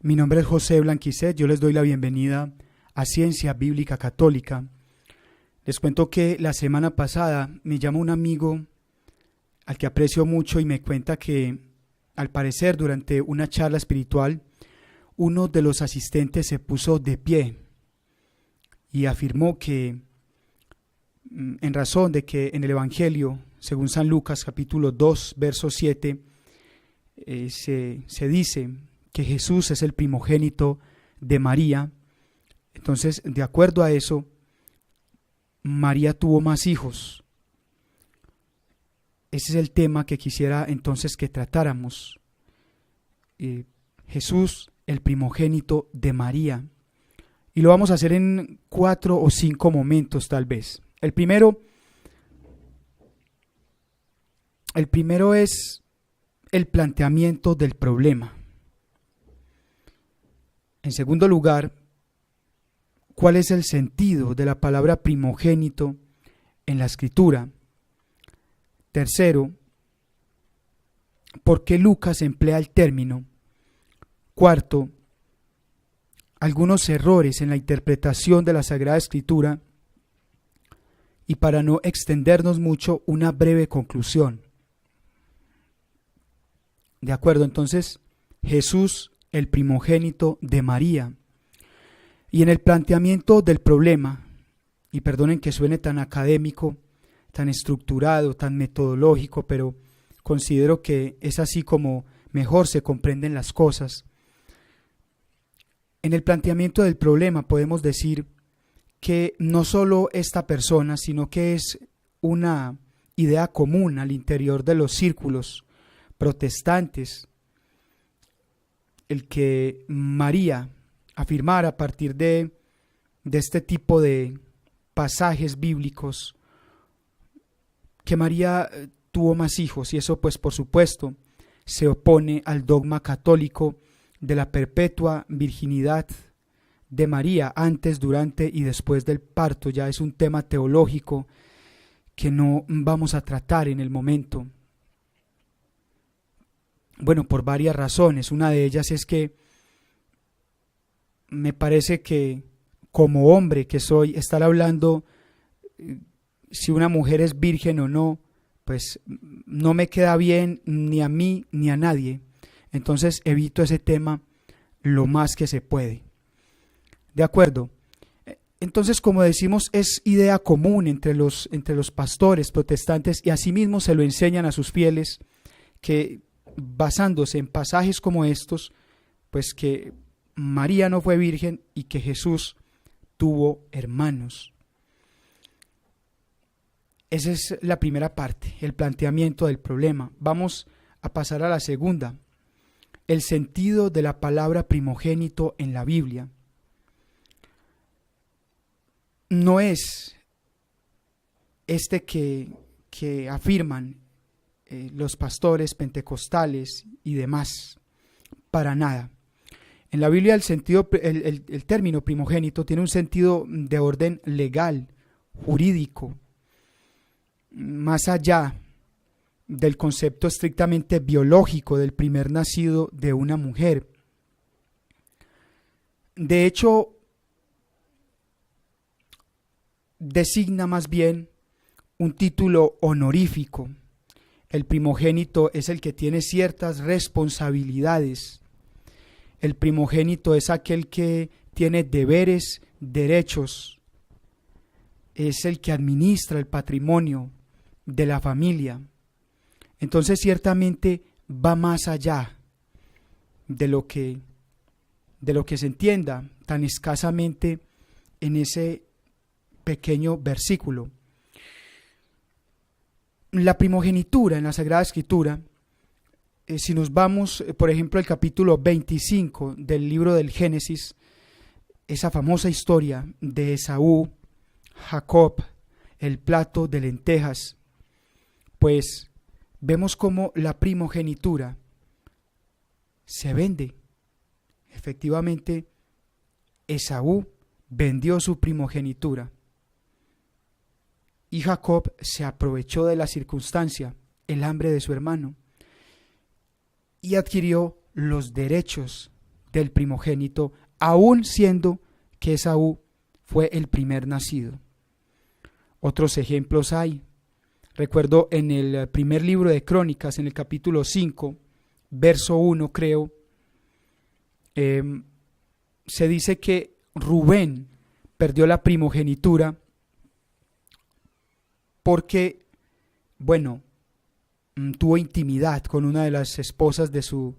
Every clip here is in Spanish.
Mi nombre es José Blanquicet, yo les doy la bienvenida a Ciencia Bíblica Católica. Les cuento que la semana pasada me llamó un amigo al que aprecio mucho y me cuenta que, al parecer, durante una charla espiritual, uno de los asistentes se puso de pie y afirmó que, en razón de que en el Evangelio, según San Lucas capítulo 2, verso 7, se dice que Jesús es el primogénito de María. Entonces, de acuerdo a eso, María tuvo más hijos. Ese es el tema que quisiera entonces que tratáramos. Jesús, el primogénito de María. Y lo vamos a hacer en 4 o 5 momentos tal vez. El primero es el planteamiento del problema. En segundo lugar, ¿cuál es el sentido de la palabra primogénito en la Escritura? Tercero, ¿por qué Lucas emplea el término? Cuarto, algunos errores en la interpretación de la Sagrada Escritura. Y para no extendernos mucho, una breve conclusión. De acuerdo, entonces, Jesús, el primogénito de María. Y en el planteamiento del problema, y perdonen que suene tan académico, tan estructurado, tan metodológico, pero considero que es así como mejor se comprenden las cosas. En el planteamiento del problema podemos decir que no solo esta persona, sino que es una idea común al interior de los círculos protestantes, el que María afirmara a partir de este tipo de pasajes bíblicos que María tuvo más hijos, y eso pues por supuesto se opone al dogma católico de la perpetua virginidad de María antes, durante y después del parto. Ya es un tema teológico que no vamos a tratar en el momento. Bueno, por varias razones. Una de ellas es que me parece que, como hombre que soy, estar hablando si una mujer es virgen o no, pues no me queda bien ni a mí ni a nadie. Entonces evito ese tema lo más que se puede. ¿De acuerdo? Entonces, como decimos, es idea común entre los pastores protestantes, y asimismo se lo enseñan a sus fieles, que basándose en pasajes como estos, pues que María no fue virgen y que Jesús tuvo hermanos. Esa es la primera parte, el planteamiento del problema. Vamos a pasar a la segunda, el sentido de la palabra primogénito en la Biblia. No es este que afirman los pastores pentecostales y demás, para nada. En la Biblia el término primogénito tiene un sentido de orden legal, jurídico, más allá del concepto estrictamente biológico del primer nacido de una mujer. De hecho, designa más bien un título honorífico. El primogénito es el que tiene ciertas responsabilidades. El primogénito es aquel que tiene deberes, derechos. Es el que administra el patrimonio de la familia. Entonces, ciertamente va más allá de lo que se entienda tan escasamente en ese pequeño versículo. La primogenitura en la Sagrada Escritura, si nos vamos, por ejemplo, al capítulo 25 del libro del Génesis, esa famosa historia de Esaú, Jacob, el plato de lentejas, pues vemos cómo la primogenitura se vende. Efectivamente, Esaú vendió su primogenitura y Jacob se aprovechó de la circunstancia, el hambre de su hermano, y adquirió los derechos del primogénito, aun siendo que Esaú fue el primer nacido. Otros ejemplos hay. Recuerdo en el primer libro de Crónicas, en el capítulo 5, verso 1 creo, se dice que Rubén perdió la primogenitura porque, tuvo intimidad con una de las esposas de su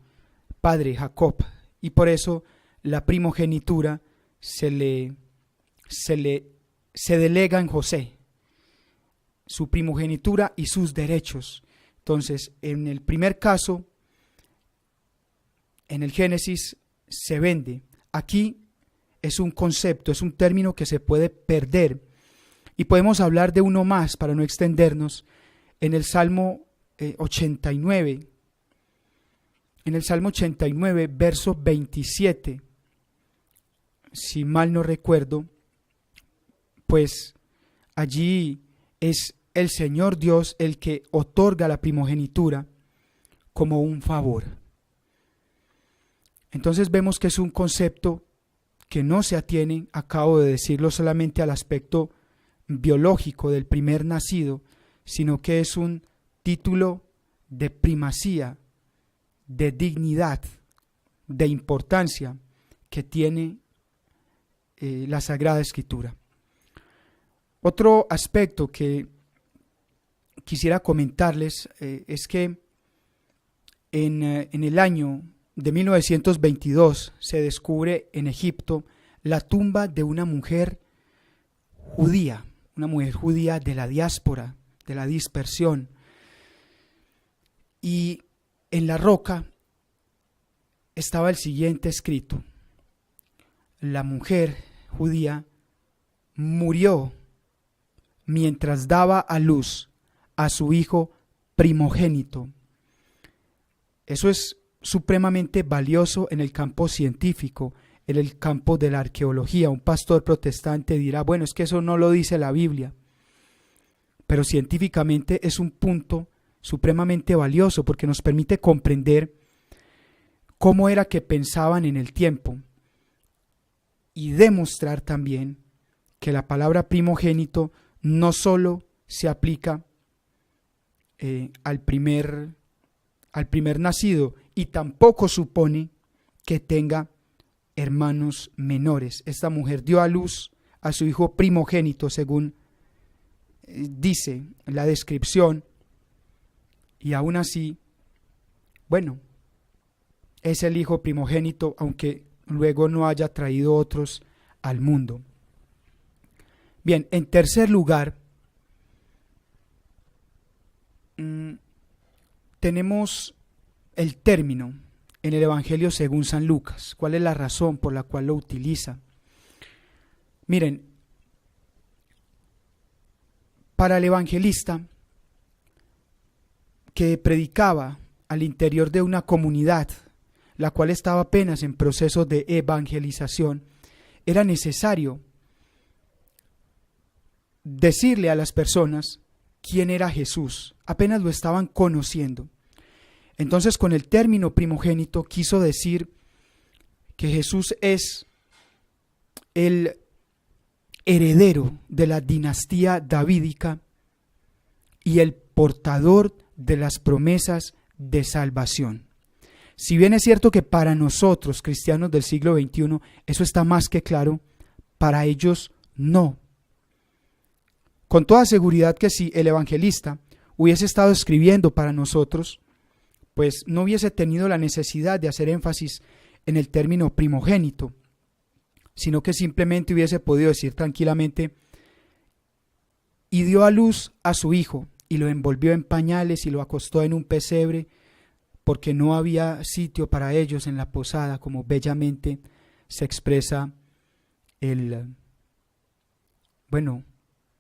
padre Jacob, y por eso la primogenitura se delega en José, su primogenitura y sus derechos. Entonces, en el primer caso, en el Génesis, se vende. Aquí es un concepto, es un término que se puede perder, y podemos hablar de uno más para no extendernos. En el Salmo 89, verso 27, si mal no recuerdo, pues allí es el Señor Dios el que otorga la primogenitura como un favor. Entonces vemos que es un concepto que no se atiene, acabo de decirlo, solamente al aspecto biológico del primer nacido, sino que es un título de primacía, de dignidad, de importancia que tiene la Sagrada Escritura. Otro aspecto que quisiera comentarles es que en el año de 1922 se descubre en Egipto la tumba de una mujer judía de la diáspora, de la dispersión, y en la roca estaba el siguiente escrito: la mujer judía murió mientras daba a luz a su hijo primogénito. Eso es supremamente valioso en el campo científico, en el campo de la arqueología. Un pastor protestante dirá, bueno, es que eso no lo dice la Biblia, pero científicamente es un punto supremamente valioso porque nos permite comprender cómo era que pensaban en el tiempo y demostrar también que la palabra primogénito no solo se aplica al primer nacido, y tampoco supone que tenga hermanos menores. Esta mujer dio a luz a su hijo primogénito, según dice la descripción, y aún así, es el hijo primogénito, aunque luego no haya traído otros al mundo. Bien, en tercer lugar, tenemos el término en el Evangelio según San Lucas. ¿Cuál es la razón por la cual lo utiliza? Miren, para el evangelista que predicaba al interior de una comunidad, la cual estaba apenas en proceso de evangelización, era necesario decirle a las personas quién era Jesús. Apenas lo estaban conociendo. Entonces, con el término primogénito quiso decir que Jesús es el heredero de la dinastía davídica y el portador de las promesas de salvación. Si bien es cierto que para nosotros, cristianos del siglo XXI, eso está más que claro, para ellos no. Con toda seguridad que si el evangelista hubiese estado escribiendo para nosotros, pues no hubiese tenido la necesidad de hacer énfasis en el término primogénito, sino que simplemente hubiese podido decir tranquilamente: y dio a luz a su hijo, y lo envolvió en pañales y lo acostó en un pesebre, porque no había sitio para ellos en la posada, como bellamente se expresa el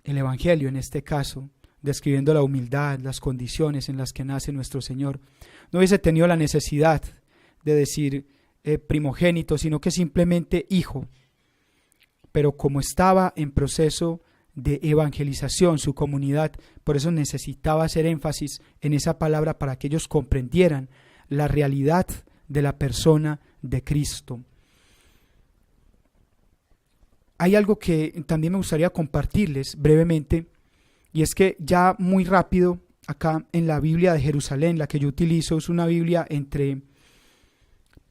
Evangelio en este caso, describiendo la humildad, las condiciones en las que nace nuestro Señor. No hubiese tenido la necesidad de decir primogénito, sino que simplemente hijo. Pero como estaba en proceso de evangelización su comunidad, por eso necesitaba hacer énfasis en esa palabra para que ellos comprendieran la realidad de la persona de Cristo. Hay algo que también me gustaría compartirles brevemente, y es que ya muy rápido, acá en la Biblia de Jerusalén, la que yo utilizo, es una Biblia entre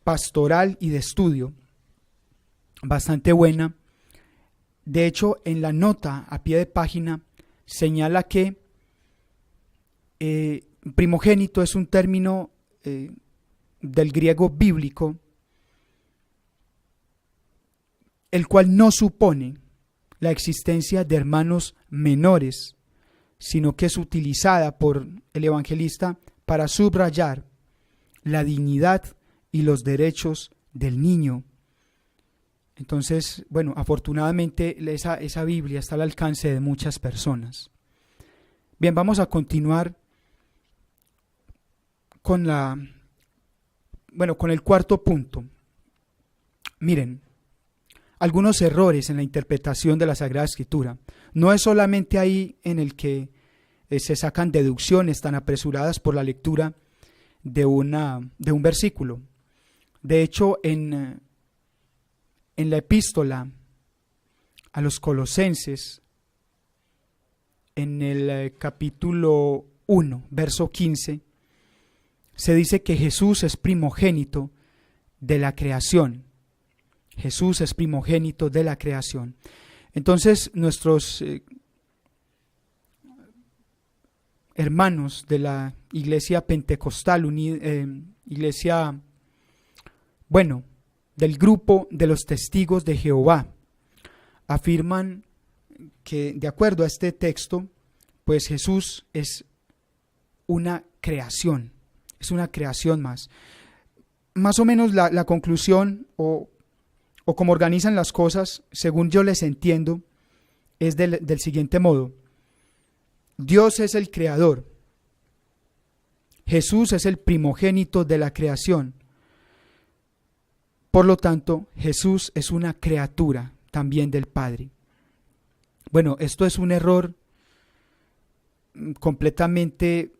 pastoral y de estudio, bastante buena. De hecho, en la nota a pie de página señala que primogénito es un término del griego bíblico, el cual no supone la existencia de hermanos menores, sino que es utilizada por el evangelista para subrayar la dignidad y los derechos del niño. Entonces, bueno, afortunadamente esa Biblia está al alcance de muchas personas. Bien, vamos a continuar con el cuarto punto. Miren, algunos errores en la interpretación de la Sagrada Escritura. No es solamente ahí en el que se sacan deducciones tan apresuradas por la lectura de un versículo. De hecho, en la epístola a los Colosenses, en el capítulo 1, verso 15, se dice que Jesús es primogénito de la creación. Jesús es primogénito de la creación. Entonces, nuestros hermanos de la iglesia pentecostal, del grupo de los testigos de Jehová, afirman que, de acuerdo a este texto, pues Jesús es una creación más. Más o menos la conclusión o como organizan las cosas, según yo les entiendo, es del siguiente modo. Dios es el creador. Jesús es el primogénito de la creación. Por lo tanto, Jesús es una criatura también del Padre. Bueno, esto es un error completamente,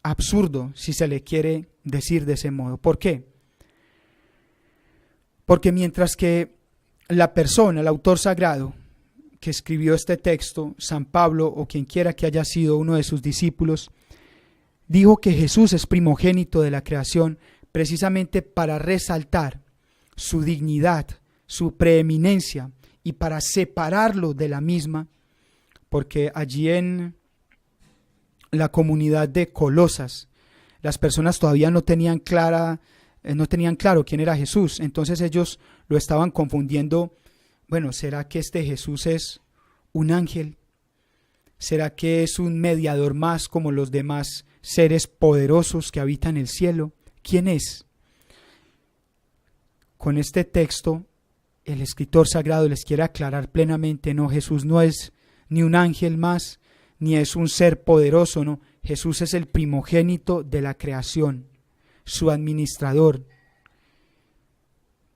absurdo, si se le quiere decir de ese modo. ¿Por qué? Porque mientras que la persona, el autor sagrado que escribió este texto, San Pablo o quien quiera que haya sido uno de sus discípulos, dijo que Jesús es primogénito de la creación precisamente para resaltar su dignidad, su preeminencia y para separarlo de la misma, porque allí en la comunidad de Colosas las personas todavía no tenían claro quién era Jesús. Entonces ellos lo estaban confundiendo. Bueno, ¿será que este Jesús es un ángel? ¿Será que es un mediador más como los demás seres poderosos que habitan el cielo? ¿Quién es? Con este texto, el escritor sagrado les quiere aclarar plenamente: no, Jesús no es ni un ángel más, ni es un ser poderoso, no. Jesús es el primogénito de la creación, su administrador,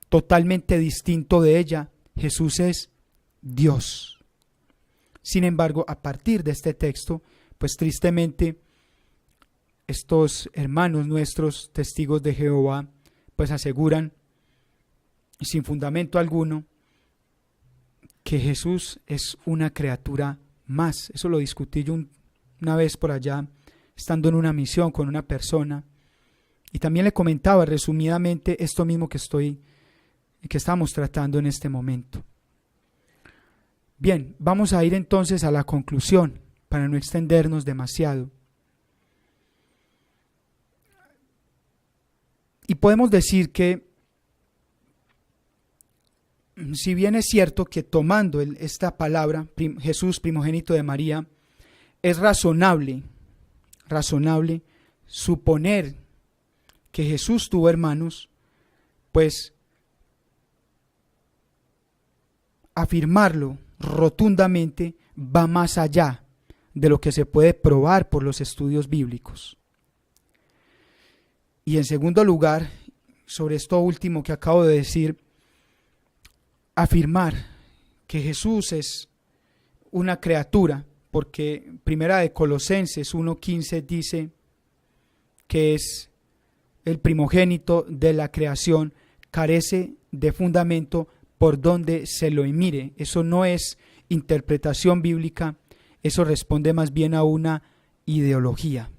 totalmente distinto de ella. Jesús es Dios. Sin embargo, a partir de este texto, pues tristemente, estos hermanos nuestros, testigos de Jehová, pues aseguran, sin fundamento alguno, que Jesús es una criatura más. Eso lo discutí yo una vez por allá, estando en una misión con una persona, y también le comentaba resumidamente esto mismo que estamos tratando en este momento. Bien, vamos a ir entonces a la conclusión para no extendernos demasiado. Y podemos decir que, si bien es cierto que tomando esta palabra, Jesús primogénito de María, es razonable suponer que Jesús tuvo hermanos, pues afirmarlo rotundamente va más allá de lo que se puede probar por los estudios bíblicos. Y en segundo lugar, sobre esto último que acabo de decir, afirmar que Jesús es una criatura, porque Primera de Colosenses 1:15 dice que es el primogénito de la creación, carece de fundamento por donde se lo mire. Eso no es interpretación bíblica, eso responde más bien a una ideología.